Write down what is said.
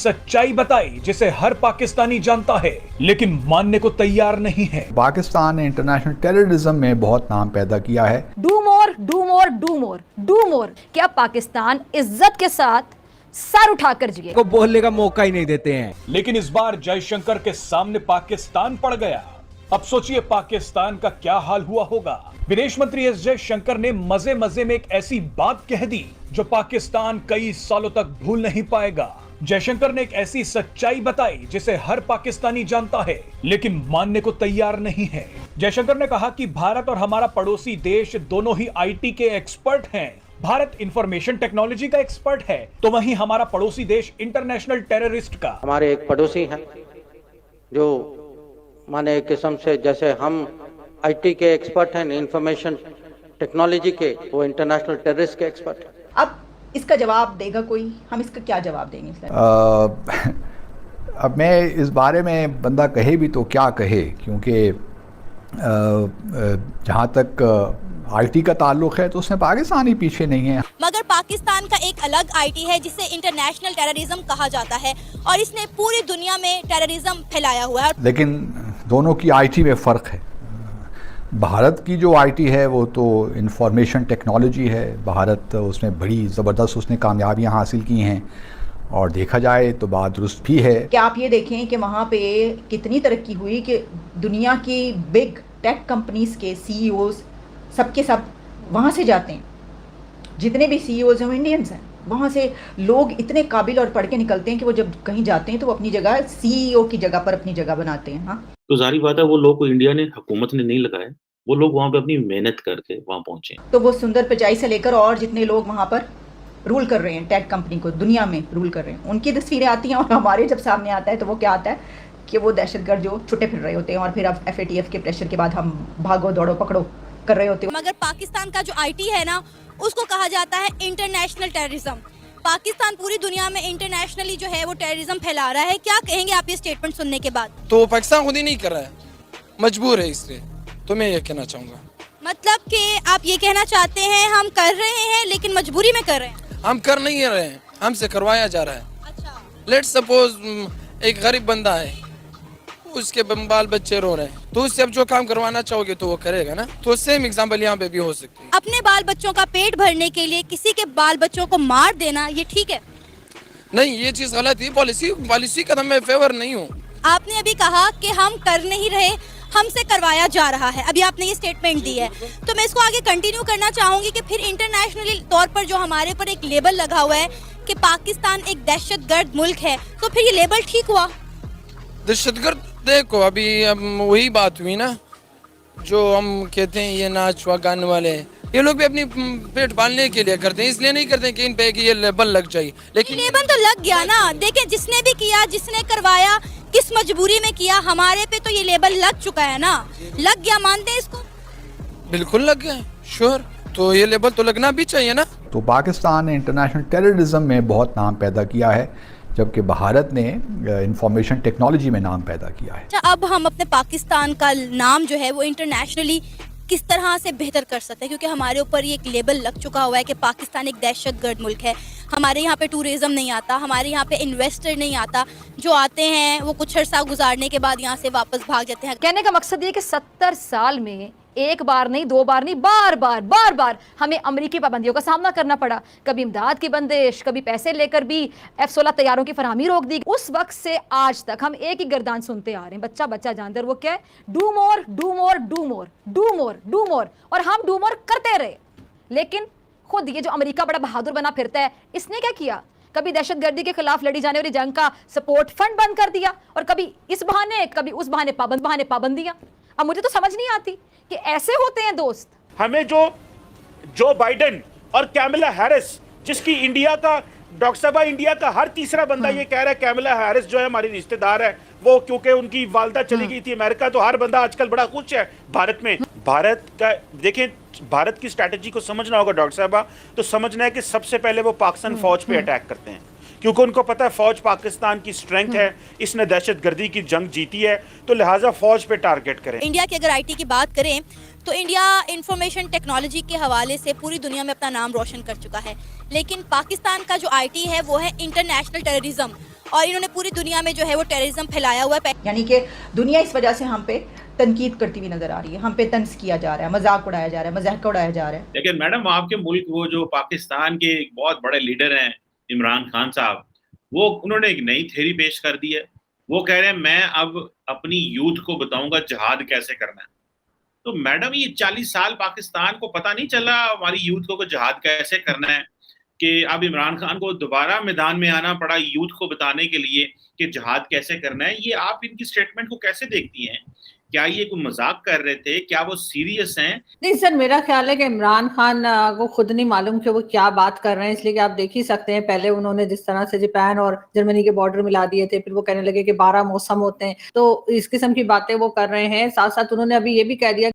सच्चाई बताई जिसे हर पाकिस्तानी जानता है लेकिन मानने को तैयार नहीं है। पाकिस्तान ने इंटरनेशनल टेररिज्म में बहुत नाम पैदा किया है। Do more, do more, do more, do more. क्या पाकिस्तान इज्जत के साथ सर उठाकर जिए को बोलने का मौका ही नहीं देते हैं। लेकिन इस बार जयशंकर के सामने पाकिस्तान पड़ गया। अब सोचिए पाकिस्तान का क्या हाल हुआ होगा। विदेश मंत्री एस जयशंकर ने मजे मजे में एक ऐसी बात कह दी जो पाकिस्तान कई सालों तक भूल नहीं पाएगा। जयशंकर ने एक ऐसी सच्चाई बताई जिसे हर पाकिस्तानी जानता है लेकिन मानने को तैयार नहीं है। जयशंकर ने कहा कि भारत और हमारा पड़ोसी देश दोनों ही आईटी के एक्सपर्ट हैं। भारत इंफॉर्मेशन टेक्नोलॉजी का एक्सपर्ट है तो वहीं हमारा पड़ोसी देश इंटरनेशनल टेररिस्ट का। हमारे एक पड़ोसी हैं जो माने एक किस्म से जैसे हम आईटी के एक्सपर्ट हैं, इंफॉर्मेशन टेक्नोलॉजी के, वो इंटरनेशनल टेररिस्ट के एक्सपर्ट हैं। अब इसका जवाब देगा कोई? हम इसका क्या जवाब देंगे? अब मैं इस बारे में बंदा कहे भी तो क्या कहे, क्योंकि जहाँ तक आईटी का ताल्लुक है तो उसमें पाकिस्तान ही पीछे नहीं है। मगर पाकिस्तान का एक अलग आईटी है जिसे इंटरनेशनल टेररिज्म कहा जाता है और इसने पूरी दुनिया में टेररिज्म फैलाया हुआ है। लेकिन दोनों की आईटी में फ़र्क है। भारत की जो आईटी है वो तो इंफॉर्मेशन टेक्नोलॉजी है। भारत उसमें बड़ी ज़बरदस्त उसने कामयाबियाँ हासिल की हैं और देखा जाए तो बात दुरुस्त भी है। क्या आप ये देखें कि वहाँ पे कितनी तरक्की हुई कि दुनिया की बिग टेक कंपनीज के सीईओज सबके सब वहाँ से जाते हैं। जितने भी सीईओज हैं इंडियंस हैं। वहाँ से लोग इतने काबिल और पढ़ के निकलते हैं कि वो जब कहीं जाते हैं तो वो अपनी जगह सीईओ की जगह पर अपनी जगह बनाते हैं। हाँ, तो जारी बात है वो लोग को इंडिया ने, हुकूमत ने नहीं लगाया, वो लोग वहाँ पे अपनी मेहनत करके वहाँ पहुंचे। तो वो सुंदर पिचाई से लेकर और जितने लोग वहाँ पर रूल कर रहे हैं, टेक कंपनी को दुनिया में रूल कर रहे हैं, उनकी तस्वीरें आती हैं और हमारे जब सामने आता है तो वो क्या आता है कि वो दहशतगर्द जो छुट्टे फिर रहे होते हैं और फिर अब FATF के प्रेशर के बाद हम भागो दौड़ो पकड़ो कर रहे होते हैं। मगर पाकिस्तान का जो आईटी है ना, उसको कहा जाता है इंटरनेशनल टेररिज्म। पाकिस्तान पूरी दुनिया में इंटरनेशनली जो है वो टेररिज्म फैला रहा है। क्या कहेंगे आप ये स्टेटमेंट सुनने के बाद? तो पाकिस्तान खुद ही नहीं कर रहा है, मजबूर है इसलिए। तो मैं ये कहना चाहूँगा। मतलब कि आप ये कहना चाहते हैं हम कर रहे हैं लेकिन मजबूरी में कर रहे हैं? हम कर नहीं रहे हैं, हमसे करवाया जा रहा है। अच्छा, लेट्स सपोज एक गरीब बंदा है, उसके बाल बच्चे रो रहे हैं, तो उससे अब जो काम करवाना चाहोगे तो वो करेगा ना। तो सेम एग्जाम्पल यहाँ पे भी हो सकती है। अपने बाल बच्चों का पेट भरने के लिए किसी के बाल बच्चों को मार देना ये ठीक है? नहीं, ये चीज गलत है। पॉलिसी का तो मैं फेवर नहीं हूँ। आपने अभी कहा कि हम कर नहीं रहे, हमसे करवाया जा रहा है। अभी आपने ये स्टेटमेंट दी है तो मैं इसको आगे कंटिन्यू करना चाहूंगी कि फिर इंटरनेशनली तौर पर जो हमारे पर एक लेबल लगा हुआ है कि पाकिस्तान एक दहशतगर्द मुल्क है, तो फिर ये लेबल ठीक हुआ? दहशतगर्द देखो, अभी वही बात हुई ना जो हम कहते हैं ये नाच व गाने वाले, ये लोग भी अपनी पेट पालने के लिए करते हैं, इसलिए नहीं करते हैं कि इन पे कि ये लेबल लग जाए। लेकिन लेबल तो लग गया ना। देखें, जिसने भी किया, जिसने करवाया, किस मजबूरी में किया, हमारे पे तो ये लेबल लग चुका है ना। लग गया, मानते हैं इसको? बिल्कुल लग गया, श्योर। तो ये लेबल तो लगना भी चाहिए ना। तो पाकिस्तान ने इंटरनेशनल टेररिज्म में बहुत नाम पैदा किया है जबकि भारत ने इंफॉर्मेशन टेक्नोलॉजी में नाम पैदा किया है। अच्छा, अब हम अपने पाकिस्तान का नाम जो है वो इंटरनेशनली किस तरह से बेहतर कर सकते हैं, क्योंकि हमारे ऊपर ये एक लेबल लग चुका हुआ है कि पाकिस्तान एक दहशतगर्द मुल्क है। हमारे यहाँ पे टूरिज्म नहीं आता, हमारे यहाँ पे इन्वेस्टर नहीं आता, जो आते हैं वो कुछ अर्सा गुजारने के बाद यहाँ से वापस भाग जाते हैं। कहने का मकसद ये कि 70 साल में एक बार नहीं, 2 बार नहीं, बार बार हमें अमरीकी पाबंदियों का सामना करना पड़ा। कभी इमदाद की बंदिश, कभी पैसे लेकर भी F-16 तैयारों की फरहमी रोक दी। उस वक्त से आज तक हम एक ही गर्दान सुनते आ रहे हैं, बच्चा बच्चा जानते, वो क्या है? Do more, do more, do more, do more, do more. और हम डू मोर करते रहे। लेकिन खुद ये जो अमेरिका बड़ा बहादुर बना फिरता है, इसने क्या किया? कभी दहशतगर्दी के खिलाफ लड़ी जाने वाली जंग का सपोर्ट फंड बंद कर दिया और कभी इस बहाने कभी उस बहाने पाबंदियां। अब मुझे तो समझ नहीं आती कि ऐसे होते हैं दोस्त। हमें जो बाइडेन और कैमला हैरिस, जिसकी इंडिया का डॉक्टर साहब, इंडिया का हर तीसरा बंदा ये कह रहा है कैमला हैरिस जो है हमारी रिश्तेदार है, वो क्योंकि उनकी वालदा चली गई थी अमेरिका, तो हर बंदा आजकल बड़ा खुश है भारत में। भारत का देखें, भारत की स्ट्रैटेजी को समझना होगा डॉक्टर साहब, तो समझना है कि सबसे पहले वो पाकिस्तान फौज पे अटैक करते हैं, क्योंकि उनको पता है फौज पाकिस्तान की स्ट्रेंथ है, इसने दहशतगर्दी की जंग जीती है, तो लिहाजा फौज पे टारगेट करें। इंडिया की अगर आईटी की बात करें तो इंडिया इंफॉर्मेशन टेक्नोलॉजी के हवाले से पूरी दुनिया में अपना नाम रोशन कर चुका है, लेकिन पाकिस्तान का जो आईटी है वो है इंटरनेशनल टेररिज्म। और इन्होंने पूरी दुनिया में जो है वो टेररिज्म फैलाया हुआ है। यानी कि दुनिया इस वजह से हम पे तनकीद करती हुई नजर आ रही है, हम पे तंज किया जा रहा है, मजाक उड़ाया जा रहा है, मजाक उड़ाया जा रहा है। लेकिन मैडम आपके मुल्क वो जो पाकिस्तान के एक बहुत बड़े लीडर हैं इमरान खान साहब, वो उन्होंने एक नई थ्योरी पेश कर दी है। वो कह रहे हैं मैं अब अपनी यूथ को बताऊंगा जिहाद कैसे करना है। तो मैडम ये 40 साल पाकिस्तान को पता नहीं चला हमारी यूथ को जिहाद कैसे करना है, कि अब इमरान खान को दोबारा मैदान में आना पड़ा यूथ को बताने के लिए कि जिहाद कैसे करना है। ये आप इनकी स्टेटमेंट को कैसे देखती हैं? क्या ये कोई मजाक कर रहे थे? क्या वो सीरियस हैं? नहीं सर, मेरा ख्याल है कि इमरान खान को खुद नहीं मालूम कि वो क्या बात कर रहे हैं, इसलिए कि आप देख ही सकते हैं पहले उन्होंने जिस तरह से जापान और जर्मनी के बॉर्डर मिला दिए थे, फिर वो कहने लगे कि 12 मौसम होते हैं, तो इस किस्म की बातें वो कर रहे हैं। साथ साथ उन्होंने अभी ये भी कह दिया